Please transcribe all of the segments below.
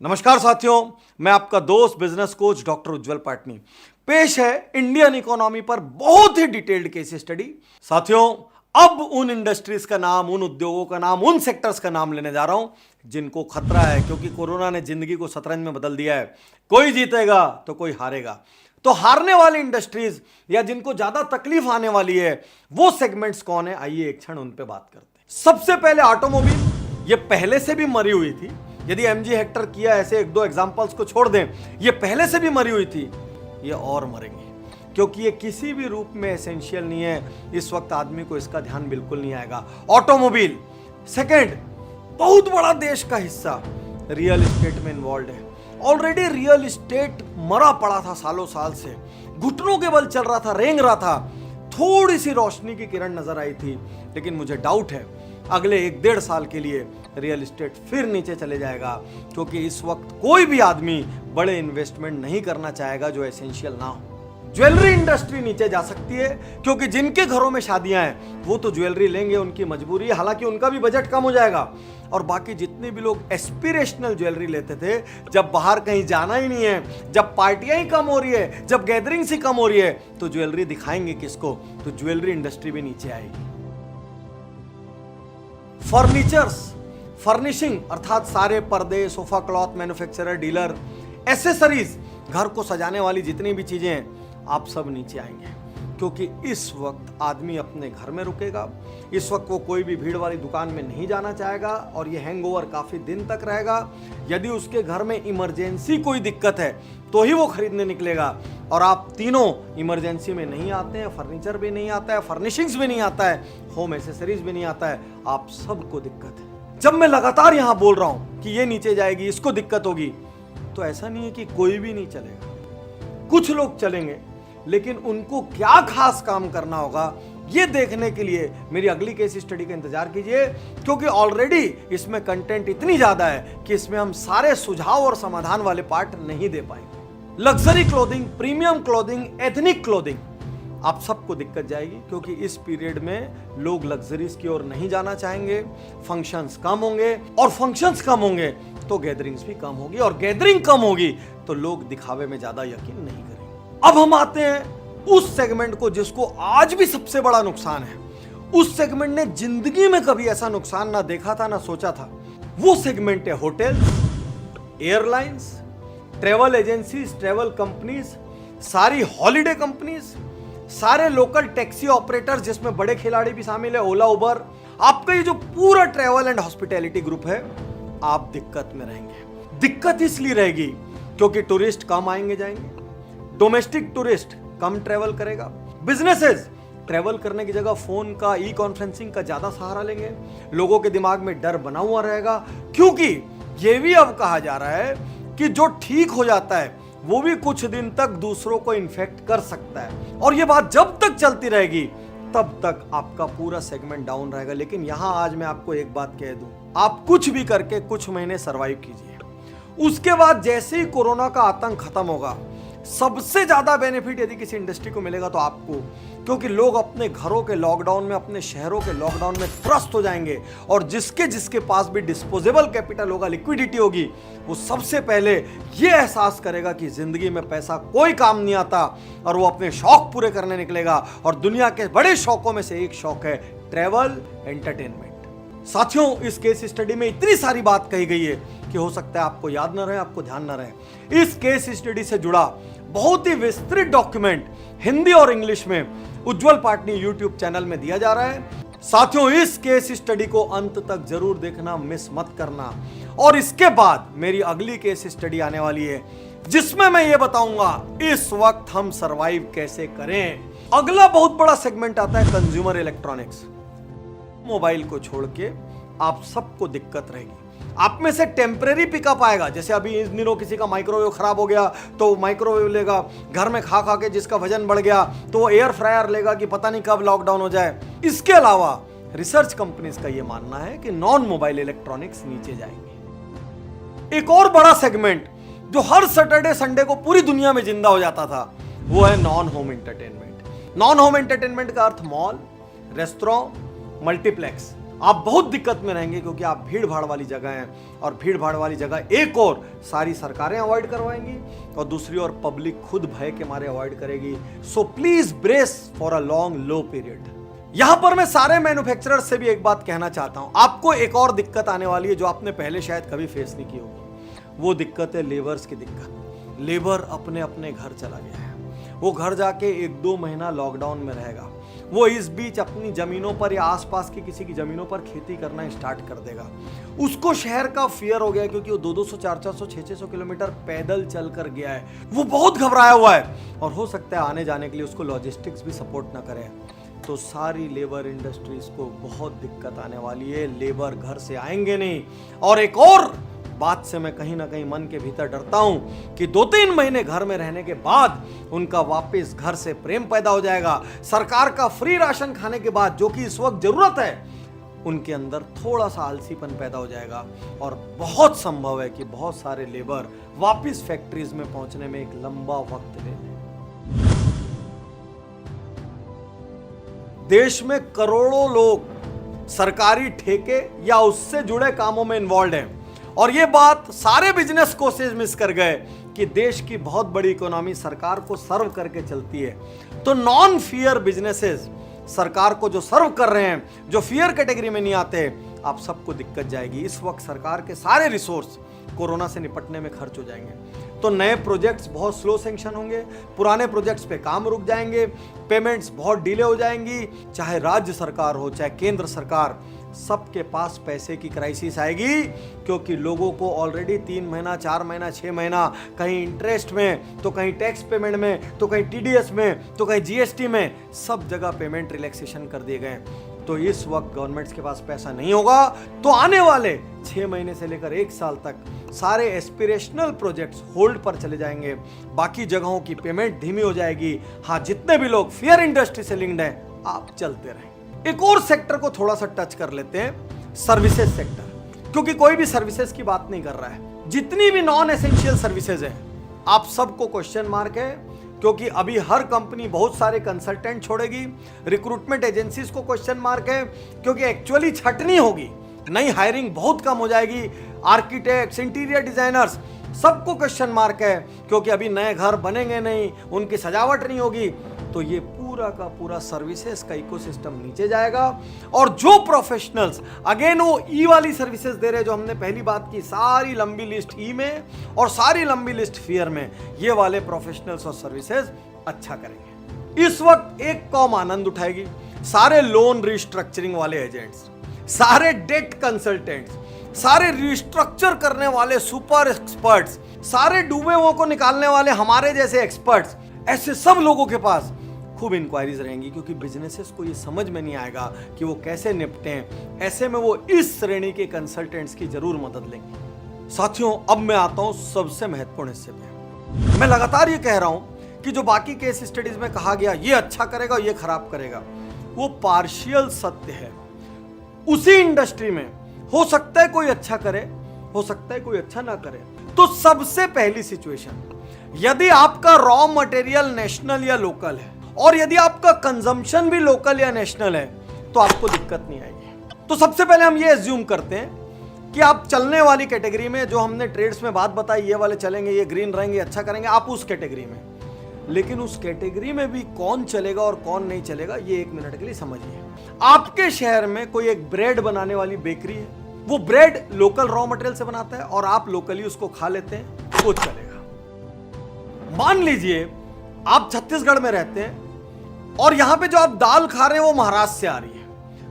नमस्कार साथियों, मैं आपका दोस्त बिजनेस कोच डॉक्टर उज्जवल पाटनी पेश है इंडियन इकोनॉमी पर बहुत ही डिटेल्ड केस स्टडी। साथियों, अब उन इंडस्ट्रीज का नाम, उन उद्योगों का नाम, उन सेक्टर्स का नाम लेने जा रहा हूं जिनको खतरा है, क्योंकि कोरोना ने जिंदगी को शतरंज में बदल दिया है। कोई जीतेगा तो कोई हारेगा। तो हारने वाली इंडस्ट्रीज या जिनको ज्यादा तकलीफ आने वाली है वो सेगमेंट्स कौन है, आइए एक क्षण उन पे बात करते हैं। सबसे पहले ऑटोमोबाइल, ये पहले से भी मरी हुई थी। यदि एमजी हेक्टर किया ऐसे एक दो एग्जांपल्स को छोड़ दें, ये पहले से भी मरी हुई थी, ये और मरेंगे क्योंकि ये किसी भी रूप में एसेंशियल नहीं है। इस वक्त आदमी को इसका ध्यान बिल्कुल नहीं आएगा। ऑटोमोबाइल। सेकंड, बहुत बड़ा देश का हिस्सा रियल एस्टेट में इन्वॉल्व है। ऑलरेडी रियल एस्टेट मरा पड़ा था, सालों साल से घुटनों के बल चल रहा था, रेंग रहा था। थोड़ी सी रोशनी की किरण नजर आई थी, लेकिन मुझे डाउट है अगले 1-1.5 साल के लिए रियल एस्टेट फिर नीचे चले जाएगा, क्योंकि इस वक्त कोई भी आदमी बड़े इन्वेस्टमेंट नहीं करना चाहेगा जो एसेंशियल ना हो। ज्वेलरी इंडस्ट्री नीचे जा सकती है, क्योंकि जिनके घरों में शादियां हैं वो तो ज्वेलरी लेंगे, उनकी मजबूरी है, हालांकि उनका भी बजट कम हो जाएगा। और बाकी जितने भी लोग एस्पिरेशनल ज्वेलरी लेते थे, जब बाहर कहीं जाना ही नहीं है, जब पार्टियां ही कम हो रही है, जब गैदरिंग्स ही कम हो रही है, तो ज्वेलरी दिखाएंगे किसको? तो ज्वेलरी इंडस्ट्री भी नीचे आएगी। फर्नीचर्स, फर्निशिंग अर्थात सारे पर्दे, sofa cloth manufacturer, dealer, accessories, घर को सजाने वाली जितनी भी चीजें हैं, आप सब नीचे आएंगे, क्योंकि इस वक्त आदमी अपने घर में रुकेगा। इस वक्त वो कोई भी भीड़ वाली दुकान में नहीं जाना चाहेगा और ये हैंगओवर काफी दिन तक रहेगा। यदि उसके घर में इमरजेंसी कोई दिक्कत है तो ही वो खरीदने निकलेगा, और आप तीनों इमरजेंसी में नहीं आते हैं, फर्नीचर भी नहीं आता है, फर्निशिंग्स भी नहीं आता है, होम एसेसरीज भी नहीं आता है, आप सबको दिक्कत है। जब मैं लगातार यहां बोल रहा हूं कि ये नीचे जाएगी, इसको दिक्कत होगी, तो ऐसा नहीं है कि कोई भी नहीं चलेगा। कुछ लोग चलेंगे, लेकिन उनको क्या खास काम करना होगा ये देखने के लिए मेरी अगली केस स्टडी का इंतजार कीजिए, क्योंकि ऑलरेडी इसमें कंटेंट इतनी ज्यादा है कि इसमें हम सारे सुझाव और समाधान वाले पार्ट नहीं दे पाएंगे। Luxury clothing, premium clothing, ethnic clothing, आप सबको दिक्कत जाएगी, क्योंकि इस पीरियड में लोग लग्जरीज की ओर नहीं जाना चाहेंगे। फंक्शंस कम होंगे, और फंक्शंस कम होंगे तो गैदरिंग्स भी कम होगी, और गैदरिंग कम होगी तो लोग दिखावे में ज्यादा यकीन नहीं करेंगे। अब हम आते हैं उस सेगमेंट को जिसको आज भी सबसे बड़ा नुकसान है। उस सेगमेंट ने जिंदगी में कभी ऐसा नुकसान ना देखा था, ना सोचा था। वो सेगमेंट है hotel, airlines, travel agencies, travel companies, सारी हॉलिडे कंपनीज, सारे लोकल टैक्सी ऑपरेटर्स जिसमें बड़े खिलाड़ी भी शामिल है, ओला, उबर। आपका ये जो पूरा ट्रेवल एंड हॉस्पिटैलिटी ग्रुप है, आप दिक्कत में रहेंगे। दिक्कत इसलिए रहेगी क्योंकि टूरिस्ट कम आएंगे जाएंगे, डोमेस्टिक टूरिस्ट कम ट्रेवल करेगा। बिजनेसेस ट्रेवल करने की जगह फोन का, ई कॉन्फ्रेंसिंग का ज्यादा सहारा लेंगे। लोगों के दिमाग में डर बना हुआ रहेगा, क्योंकि यह भी अब कहा जा रहा है कि जो ठीक हो जाता है वो भी कुछ दिन तक दूसरों को इन्फेक्ट कर सकता है, और ये बात जब तक चलती रहेगी तब तक आपका पूरा सेगमेंट डाउन रहेगा। लेकिन यहां आज मैं आपको एक बात कह दूं, आप कुछ भी करके कुछ महीने सरवाइव कीजिए, उसके बाद जैसे ही कोरोना का आतंक खत्म होगा, सबसे ज्यादा बेनिफिट यदि किसी इंडस्ट्री को मिलेगा तो आपको, क्योंकि लोग अपने घरों के लॉकडाउन में, अपने शहरों के लॉकडाउन में त्रस्त हो जाएंगे, और जिसके पास भी डिस्पोजेबल कैपिटल होगा, लिक्विडिटी होगी, वो सबसे पहले ये एहसास करेगा कि जिंदगी में पैसा कोई काम नहीं आता, और वो अपने शौक पूरे करने निकलेगा। और दुनिया के बड़े शौकों में से एक शौक है ट्रैवल, एंटरटेनमेंट। साथियों, इस केस स्टडी में इतनी सारी बात कही गई है कि हो सकता है आपको याद न रहे, आपको ध्यान न रहे। इस केस स्टडी से जुड़ा बहुत ही विस्तृत डॉक्यूमेंट हिंदी और इंग्लिश में उज्जवल पाटनी यूट्यूब चैनल में दिया जा रहा है। साथियों, इस केस स्टडी को अंत तक जरूर देखना, मिस मत करना। और इसके बाद मेरी अगली केस स्टडी आने वाली है, जिसमें मैं ये बताऊंगा इस वक्त हम सरवाइव कैसे करें। अगला बहुत बड़ा सेगमेंट आता है कंज्यूमर इलेक्ट्रॉनिक्स। मोबाइल को छोड़ के आप सबको दिक्कत रहेगी। आप में से टेम्परेरी पिकअप आएगा, जैसे अभी इन दिनों किसी का माइक्रोवेव खराब हो गया तो माइक्रोवेव लेगा, घर में खा खा के जिसका वजन बढ़ गया तो वो एयर फ्रायर लेगा कि पता नहीं कब लॉकडाउन हो जाए। इसके अलावा रिसर्च कंपनीज का यह मानना है कि नॉन मोबाइल इलेक्ट्रॉनिक्स नीचे जाएंगे। एक और बड़ा सेगमेंट जो हर सैटरडे संडे को पूरी दुनिया में जिंदा हो जाता था, वो है non home entertainment. Non home entertainment का अर्थ मॉल, रेस्टोरेंट, मल्टीप्लेक्स। आप बहुत दिक्कत में रहेंगे, क्योंकि आप भीड़ भाड़ वाली जगह हैं, और भीड़ भाड़ वाली जगह एक और सारी सरकारें अवॉइड करवाएंगी और दूसरी ओर पब्लिक खुद भय के मारे अवॉइड करेगी। So please brace for a long low period. यहां पर मैं सारे मैन्युफैक्चरर्स से भी एक बात कहना चाहता हूं, आपको एक और दिक्कत आने वाली है जो आपने पहले शायद कभी फेस नहीं की होगी। वो दिक्कत है लेबर्स की दिक्कत। लेबर अपने अपने घर चला गया है, वो घर जाके 1-2 महीना लॉकडाउन में रहेगा। वो इस बीच अपनी जमीनों पर या आसपास की किसी की जमीनों पर खेती करना स्टार्ट कर देगा। उसको शहर का फियर हो गया, क्योंकि वो 200, 400, 600 किलोमीटर पैदल चल कर गया है। वो बहुत घबराया हुआ है और हो सकता है आने जाने के लिए उसको लॉजिस्टिक्स भी सपोर्ट ना करे। तो सारी लेबर इंडस्ट्रीज को बहुत दिक्कत आने वाली है। लेबर घर से आएंगे नहीं। और एक और बात से मैं कहीं ना कहीं मन के भीतर डरता हूं कि 2-3 महीने घर में रहने के बाद उनका वापस घर से प्रेम पैदा हो जाएगा। सरकार का फ्री राशन खाने के बाद, जो कि इस वक्त जरूरत है, उनके अंदर थोड़ा सा आलसीपन पैदा हो जाएगा और बहुत संभव है कि बहुत सारे लेबर वापस फैक्ट्रीज में पहुंचने में एक लंबा वक्त ले लें। देश में करोड़ों लोग सरकारी ठेके या उससे जुड़े कामों में इन्वॉल्व हैं, और ये बात सारे बिजनेस कोर्सेज मिस कर गए कि देश की बहुत बड़ी इकोनॉमी सरकार को सर्व करके चलती है। तो नॉन फियर बिजनेसेस सरकार को जो सर्व कर रहे हैं, जो फियर कैटेगरी में नहीं आते, आप सबको दिक्कत जाएगी। इस वक्त सरकार के सारे रिसोर्स कोरोना से निपटने में खर्च हो जाएंगे। तो नए प्रोजेक्ट्स बहुत स्लो सैंक्शन होंगे, पुराने प्रोजेक्ट्स पे काम रुक जाएंगे, पेमेंट्स बहुत डिले हो जाएंगी। चाहे राज्य सरकार हो चाहे केंद्र सरकार, सबके पास पैसे की क्राइसिस आएगी, क्योंकि लोगों को ऑलरेडी 3 महीना, 4 महीना, 6 महीना कहीं इंटरेस्ट में, तो कहीं टैक्स पेमेंट में, तो कहीं टीडीएस में, तो कहीं जीएसटी में, सब जगह पेमेंट रिलैक्सेशन कर दिए गए। तो इस वक्त गवर्नमेंट्स के पास पैसा नहीं होगा, तो आने वाले 6 महीने से लेकर 1 साल तक सारे एस्पिरेशनल प्रोजेक्ट्स होल्ड पर चले जाएंगे। बाकी जगहों की पेमेंट धीमी हो जाएगी। हाँ, जितने भी लोग फियर इंडस्ट्री से लिंक्ड हैं, आप चलते रहें। एक और सेक्टर को थोड़ा सा टच कर लेते हैं, सर्विसेज सेक्टर, क्योंकि कोई भी सर्विसेज की बात नहीं कर रहा है। जितनी भी नॉन एसेंशियल सर्विसेज हैं, आप सबको क्वेश्चन मार्क है, क्योंकि अभी हर कंपनी बहुत सारे कंसल्टेंट छोड़ेगी। रिक्रूटमेंट एजेंसीज को क्वेश्चन मार्क है, क्योंकि एक्चुअली छटनी होगी, नई हायरिंग बहुत कम हो जाएगी। आर्किटेक्ट्स, इंटीरियर डिजाइनर्स, सबको क्वेश्चन मार्क है, क्योंकि अभी नए घर बनेंगे नहीं, उनकी सजावट नहीं होगी। तो ये पूरा का पूरा सर्विसेज का इकोसिस्टम नीचे जाएगा। और जो प्रोफेशनल्स, अगेन वो ई वाली सर्विसेज दे रहे हैं, जो हमने पहली बात की, सारी लंबी लिस्ट ई में और सारी लंबी लिस्ट फियर में, ये वाले प्रोफेशनल्स और सर्विसेज अच्छा करेंगे। इस वक्त एक कौम आनंद उठाएगी, सारे लोन रिस्ट्रक्चरिंग वाले एजेंट्स, सारे डेट कंसल्टेंट्स, सारे रिस्ट्रक्चर करने वाले सुपर एक्सपर्ट्स, सारे डूबे हुओं को निकालने वाले हमारे जैसे एक्सपर्ट्स, ऐसे सब लोगों के पास खूब इंक्वायरीज रहेंगी, क्योंकि बिजनेसेस को ये समझ में नहीं आएगा कि वो कैसे निपटें। ऐसे में वो इस श्रेणी के कंसल्टेंट्स की जरूर मदद लेंगे। साथियों, अब मैं आता हूं सबसे महत्वपूर्ण हिस्से पे। मैं लगातार ये कह रहा हूं कि जो बाकी केस स्टडीज में कहा गया ये अच्छा करेगा, ये खराब करेगा, वो पार्शियल सत्य है। उसी इंडस्ट्री में हो सकता है कोई अच्छा करे, हो सकता है कोई अच्छा ना करे। तो सबसे पहली सिचुएशन, यदि आपका रॉ मटेरियल नेशनल या लोकल है, और यदि आपका कंजम्पशन भी लोकल या नेशनल है, तो आपको दिक्कत नहीं आएगी। तो सबसे पहले हम ये एज्यूम करते हैं कि आप चलने वाली कैटेगरी में, जो हमने ट्रेड्स में बात बताई, ये वाले चलेंगे, ये ग्रीन रहेंगे, अच्छा करेंगे, आप उस कैटेगरी में। लेकिन उस कैटेगरी में भी कौन चलेगा और कौन नहीं चलेगा, ये 1 मिनट के लिए समझिए। आपके शहर में कोई एक ब्रेड बनाने वाली बेकरी है, वो ब्रेड लोकल रॉ मटेरियल से बनाता है और आप लोकली उसको खा लेते हैं, वो चलेगा। मान लीजिए आप छत्तीसगढ़ में रहते हैं और यहां पे जो आप दाल खा रहे हैं वो महाराष्ट्र से आ रही है,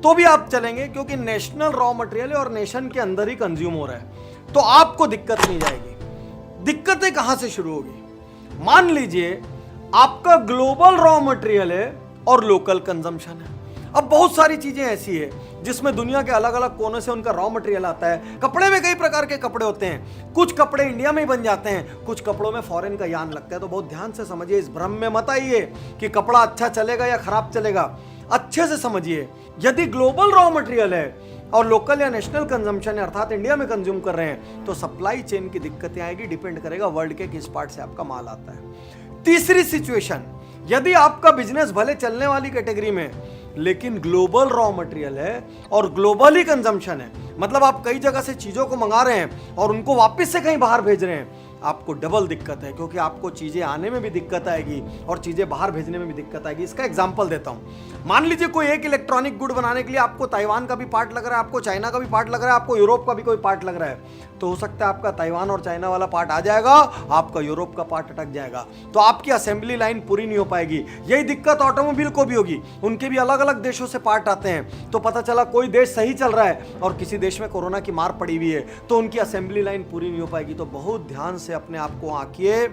तो भी आप चलेंगे, क्योंकि नेशनल रॉ मटेरियल है और नेशन के अंदर ही कंज्यूम हो रहा है, तो आपको दिक्कत नहीं जाएगी। दिक्कतें कहां से शुरू होगी? मान लीजिए आपका ग्लोबल रॉ मटेरियल है और लोकल कंजम्पशन है। अब बहुत सारी चीजें ऐसी है जिसमें दुनिया के अलग अलग कोनों से उनका रॉ मटेरियल आता है। कपड़े में कई प्रकार के कपड़े होते हैं, कुछ कपड़े इंडिया में ही बन जाते हैं, कुछ कपड़ों में फॉरेन का यान लगता है। तो बहुत ध्यान से समझिए, इस भ्रम में मत आइए कि कपड़ा अच्छा चलेगा या खराब चलेगा। अच्छे से समझिए, यदि ग्लोबल रॉ मटेरियल है और लोकल या नेशनल कंजम्पशन है, अर्थात इंडिया में कंज्यूम कर रहे हैं, तो सप्लाई चेन की दिक्कतें आएगी। डिपेंड करेगा वर्ल्ड के किस पार्ट से आपका माल आता है। तीसरी सिचुएशन, यदि आपका बिजनेस भले चलने वाली कैटेगरी में, लेकिन ग्लोबल रॉ मटेरियल है और ग्लोबली कंजम्पशन है। मतलब आप कई जगह से चीजों को मंगा रहे हैं और उनको वापस से कहीं बाहर भेज रहे हैं, आपको डबल दिक्कत है, क्योंकि आपको चीजें आने में भी दिक्कत आएगी और चीजें बाहर भेजने में भी दिक्कत आएगी। इसका एग्जांपल देता हूं। मान लीजिए कोई एक इलेक्ट्रॉनिक गुड बनाने के लिए आपको ताइवान का भी पार्ट लग रहा है, आपको चाइना का भी पार्ट लग रहा है, आपको यूरोप का भी कोई पार्ट लग रहा है, तो हो सकता है आपका ताइवान और चाइना वाला पार्ट आ जाएगा, आपका यूरोप का पार्ट अटक जाएगा, तो आपकी असेंबली लाइन पूरी नहीं हो पाएगी। यही दिक्कत ऑटोमोबाइल को भी होगी, उनके भी अलग अलग देशों से पार्ट आते हैं, तो पता चला कोई देश सही चल रहा है और किसी देश में कोरोना की मार पड़ी हुई है, तो उनकी असेंबली लाइन पूरी नहीं हो पाएगी। तो बहुत ध्यान से अपने आप को आंकिए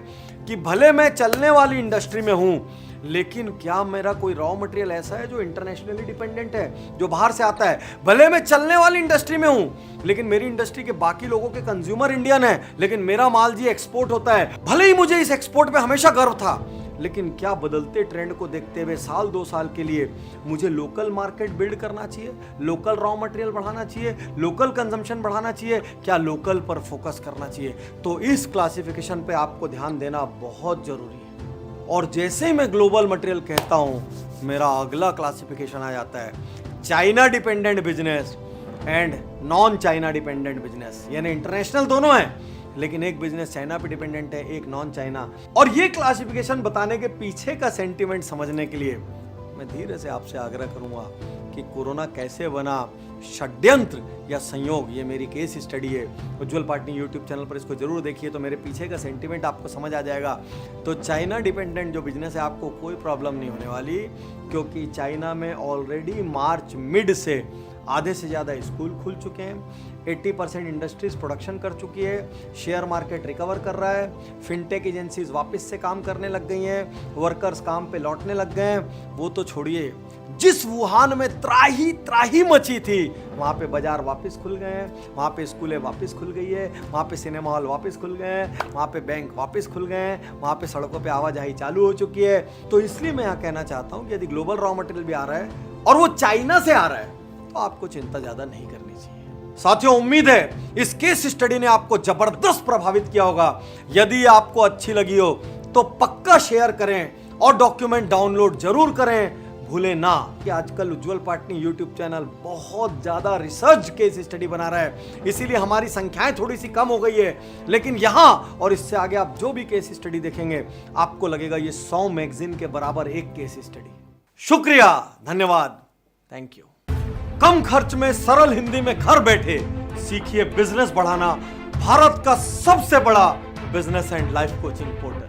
कि भले मैं चलने वाली इंडस्ट्री में हूं, लेकिन क्या मेरा कोई रॉ मटेरियल ऐसा है जो इंटरनेशनली डिपेंडेंट है, जो बाहर से आता है। भले मैं चलने वाली इंडस्ट्री में हूं, लेकिन मेरी इंडस्ट्री के बाकी लोगों के कंज्यूमर इंडियन है, लेकिन मेरा माल जी एक्सपोर्ट होता है। भले ही मुझे इस एक्सपोर्ट पे हमेशा गर्व था, लेकिन क्या बदलते ट्रेंड को देखते हुए साल 2 साल के लिए मुझे लोकल मार्केट बिल्ड करना चाहिए, लोकल रॉ मटेरियल बढ़ाना चाहिए, लोकल कंजम्पशन बढ़ाना चाहिए, क्या लोकल पर फोकस करना चाहिए? तो इस क्लासिफिकेशन पे आपको ध्यान देना बहुत जरूरी है। और जैसे ही मैं ग्लोबल मटेरियल कहता हूं, मेरा अगला क्लासिफिकेशन आ जाता है China dependent business and non China dependent business, यानी इंटरनेशनल दोनों हैं, लेकिन एक बिजनेस चाइना पे डिपेंडेंट है, एक नॉन चाइना। और ये क्लासिफिकेशन बताने के पीछे का सेंटिमेंट समझने के लिए मैं धीरे से आपसे आग्रह करूंगा कि कोरोना कैसे बना, षड्यंत्र या संयोग, ये मेरी केस स्टडी है। उज्ज्वल पाटनी यूट्यूब चैनल पर इसको जरूर देखिए, तो मेरे पीछे का सेंटिमेंट आपको समझ आ जाएगा। तो चाइना डिपेंडेंट जो बिजनेस है, आपको कोई प्रॉब्लम नहीं होने वाली, क्योंकि चाइना में ऑलरेडी मार्च मिड से आधे से ज़्यादा स्कूल खुल चुके हैं, 80% इंडस्ट्रीज प्रोडक्शन कर चुकी है, शेयर मार्केट रिकवर कर रहा है, फिनटेक एजेंसीज वापस से काम करने लग गई हैं, वर्कर्स काम पे लौटने लग गए हैं। वो तो छोड़िए, जिस वुहान में त्राही त्राही मची थी, वहाँ पे बाजार वापस खुल गए हैं, वहाँ पे स्कूलें वापस खुल गई है, वहाँ पे सिनेमा हॉल वापस खुल गए हैं, वहाँ पे बैंक वापस खुल गए हैं, वहाँ पे सड़कों पे आवाजाही चालू हो चुकी है। तो इसलिए मैं यहाँ कहना चाहता हूँ कि यदि ग्लोबल रॉ मटेरियल भी आ रहा है और वो चाइना से आ रहा है, तो आपको चिंता ज्यादा नहीं करनी चाहिए। साथियों, उम्मीद है इस केस स्टडी ने आपको जबरदस्त प्रभावित किया होगा। यदि आपको अच्छी लगी हो तो पक्का शेयर करें और डॉक्यूमेंट डाउनलोड जरूर करें। भूले ना कि आजकल उज्ज्वल पाटनी यूट्यूब चैनल बहुत ज्यादा रिसर्च केस स्टडी बना रहा है, इसीलिए हमारी संख्याएं थोड़ी सी कम हो गई है, लेकिन यहां और इससे आगे आप जो भी केस स्टडी देखेंगे, आपको लगेगा ये 100 मैगजीन के बराबर एक केस स्टडी। शुक्रिया, धन्यवाद, थैंक यू। कम खर्च में सरल हिंदी में घर बैठे सीखिए बिजनेस बढ़ाना, भारत का सबसे बड़ा business and life coaching portal.